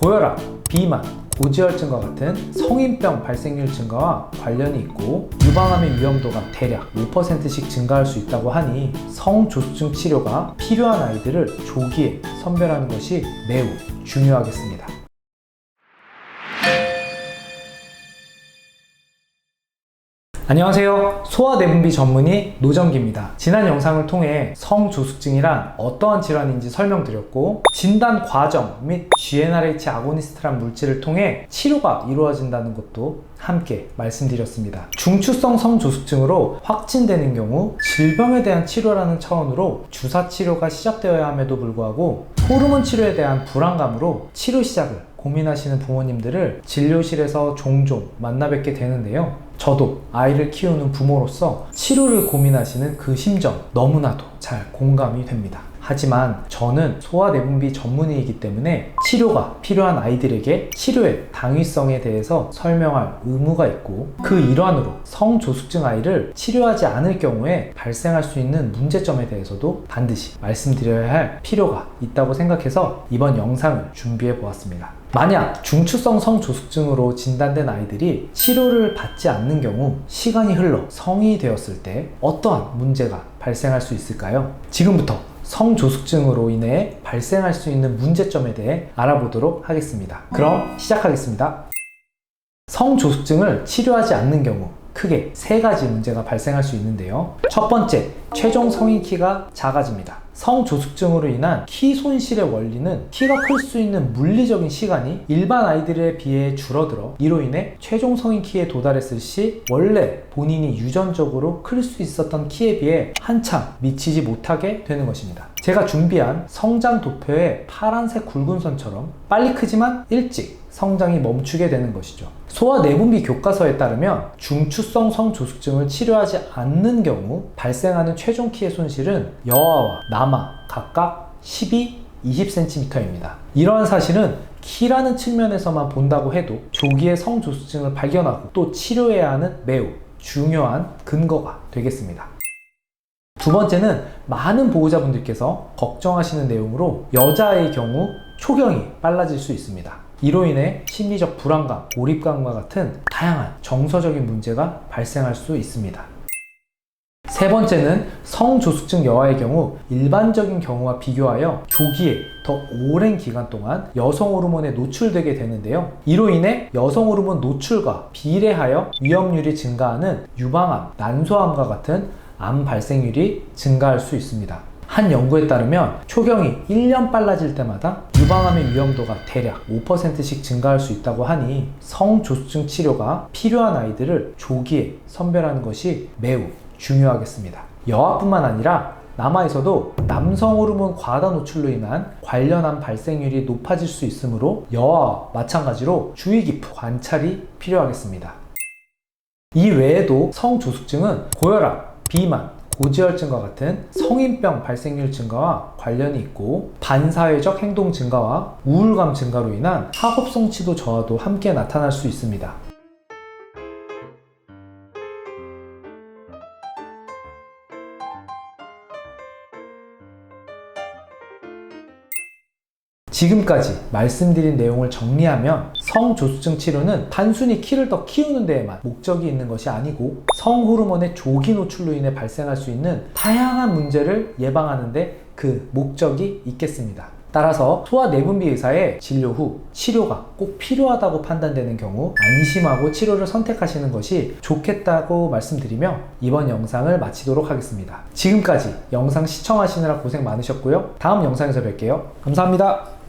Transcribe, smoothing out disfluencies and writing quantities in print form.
고혈압, 비만, 고지혈증과 같은 성인병 발생률 증가와 관련이 있고 유방암의 위험도가 대략 5%씩 증가할 수 있다고 하니 성조숙증 치료가 필요한 아이들을 조기에 선별하는 것이 매우 중요하겠습니다. 안녕하세요. 소아내분비 전문의 노정기입니다. 지난 영상을 통해 성조숙증이란 어떠한 질환인지 설명드렸고 진단 과정 및 GnRH 아고니스트란 물질을 통해 치료가 이루어진다는 것도 함께 말씀드렸습니다. 중추성 성조숙증으로 확진되는 경우 질병에 대한 치료라는 차원으로 주사 치료가 시작되어야 함에도 불구하고 호르몬 치료에 대한 불안감으로 치료 시작을 고민하시는 부모님들을 진료실에서 종종 만나 뵙게 되는데요. 저도 아이를 키우는 부모로서 치료를 고민하시는 그 심정 너무나도 잘 공감이 됩니다. 하지만 저는 소아내분비 전문의이기 때문에 치료가 필요한 아이들에게 치료의 당위성에 대해서 설명할 의무가 있고 그 일환으로 성조숙증 아이를 치료하지 않을 경우에 발생할 수 있는 문제점에 대해서도 반드시 말씀드려야 할 필요가 있다고 생각해서 이번 영상을 준비해 보았습니다. 만약 중추성 성조숙증으로 진단된 아이들이 치료를 받지 않는 경우 시간이 흘러 성인이 되었을 때 어떠한 문제가 발생할 수 있을까요? 지금부터 성조숙증으로 인해 발생할 수 있는 문제점에 대해 알아보도록 하겠습니다. 그럼 시작하겠습니다. 성조숙증을 치료하지 않는 경우 크게 세 가지 문제가 발생할 수 있는데요. 첫 번째, 최종 성인 키가 작아집니다. 성조숙증으로 인한 키 손실의 원리는 키가 클 수 있는 물리적인 시간이 일반 아이들에 비해 줄어들어 이로 인해 최종 성인 키에 도달했을 시 원래 본인이 유전적으로 클 수 있었던 키에 비해 한참 미치지 못하게 되는 것입니다. 제가 준비한 성장 도표의 파란색 굵은 선처럼 빨리 크지만 일찍 성장이 멈추게 되는 것이죠. 소아내분비 교과서에 따르면 중추성 성조숙증을 치료하지 않는 경우 발생하는 최종 키의 손실은 여아와 남아 각각 12, 20cm입니다. 이러한 사실은 키라는 측면에서만 본다고 해도 조기에 성조숙증을 발견하고 또 치료해야 하는 매우 중요한 근거가 되겠습니다. 두 번째는 많은 보호자분들께서 걱정하시는 내용으로 여자의 경우 초경이 빨라질 수 있습니다. 이로 인해 심리적 불안감, 고립감과 같은 다양한 정서적인 문제가 발생할 수 있습니다. 세 번째는 성조숙증 여아의 경우 일반적인 경우와 비교하여 조기에 더 오랜 기간 동안 여성 호르몬에 노출되게 되는데요. 이로 인해 여성 호르몬 노출과 비례하여 위험률이 증가하는 유방암, 난소암과 같은 암 발생률이 증가할 수 있습니다. 한 연구에 따르면 초경이 1년 빨라질 때마다 유방암의 위험도가 대략 5%씩 증가할 수 있다고 하니 성조숙증 치료가 필요한 아이들을 조기에 선별하는 것이 매우 중요하겠습니다. 여아뿐만 아니라 남아에서도 남성 호르몬 과다 노출로 인한 관련 암 발생률이 높아질 수 있으므로 여아와 마찬가지로 주의 깊은 관찰이 필요하겠습니다. 이 외에도 성조숙증은 고혈압, 비만, 고지혈증과 같은 성인병 발생률 증가와 관련이 있고 반사회적 행동 증가와 우울감 증가로 인한 학업 성취도 저하도 함께 나타날 수 있습니다. 지금까지 말씀드린 내용을 정리하면 성조숙증 치료는 단순히 키를 더 키우는 데에만 목적이 있는 것이 아니고 성호르몬의 조기 노출로 인해 발생할 수 있는 다양한 문제를 예방하는 데 그 목적이 있겠습니다. 따라서 소아내분비 의사의 진료 후 치료가 꼭 필요하다고 판단되는 경우 안심하고 치료를 선택하시는 것이 좋겠다고 말씀드리며 이번 영상을 마치도록 하겠습니다. 지금까지 영상 시청하시느라 고생 많으셨고요. 다음 영상에서 뵐게요. 감사합니다.